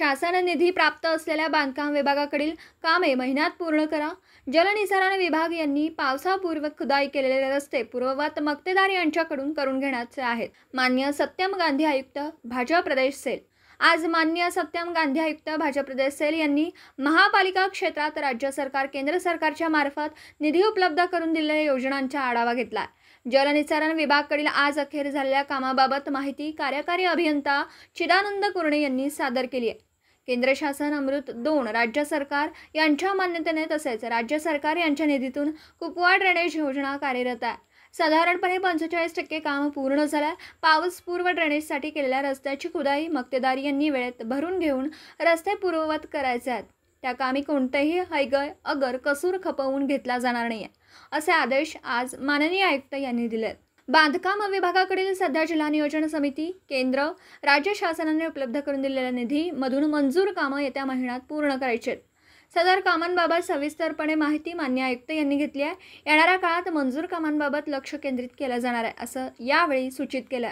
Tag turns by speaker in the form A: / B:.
A: शासन निधी प्राप्त असलेल्या बांधकाम विभागाकडील कामे महिन्यात पूर्ण करा। जलनिसारण विभाग यांनी पावसापूर्व खुदाई केलेले रस्ते पूर्ववत मक्तेदार यांच्याकडून करून घेण्याचे आहेत। माननीय सत्यम गांधी आयुक्त भाजप प्रदेश सेल। आज माननीय सत्यम गांधी आयुक्त भाजप प्रदेश सेल यांनी महापालिका क्षेत्रात राज्य सरकार केंद्र सरकारच्या मार्फत निधी उपलब्ध करून दिलेल्या योजनांचा आढावा घेतला। जलनिसारण विभागाकडील आज अखेर झालेल्या कामाबाबत माहिती कार्यकारी अभियंता चिदानंद कुर्णे यांनी सादर केली आहे। केंद्र शासन अमृत 2 राज्य सरकार यांच्या मान्यतेने तसेच राज्य सरकार यांच्या निधीतून कुपवा ड्रेनेज योजना कार्यरत आहे। साधारणपणे 45% काम पूर्ण झाले। पाऊसपूर्व ड्रेनेजसाठी केलेल्या रस्त्याची खुदाई मक्तेदार यांनी वेळेत भरून घेऊन रस्ते पूर्ववत करायचे आहेत। त्या कामी कोणतेही हयगय अगर कसूर खपवून घेतला जाणार नाही असे आदेश आज माननीय आयुक्त यांनी दिले। बांधकाम विभागाकडील सध्या जिल्हा नियोजन समिती केंद्र राज्य शासनाने उपलब्ध करून दिलेल्या निधी मधून मंजूर कामे येत्या महिन्यात पूर्ण करायची आहेत। सदर कामांबाबत सविस्तरपणे माहिती माननीय आयुक्त यांनी घेतली आहे। येणाऱ्या काळात मंजूर कामांबाबत लक्ष केंद्रित केले जाणार आहे असं यावेळी सूचित केलं।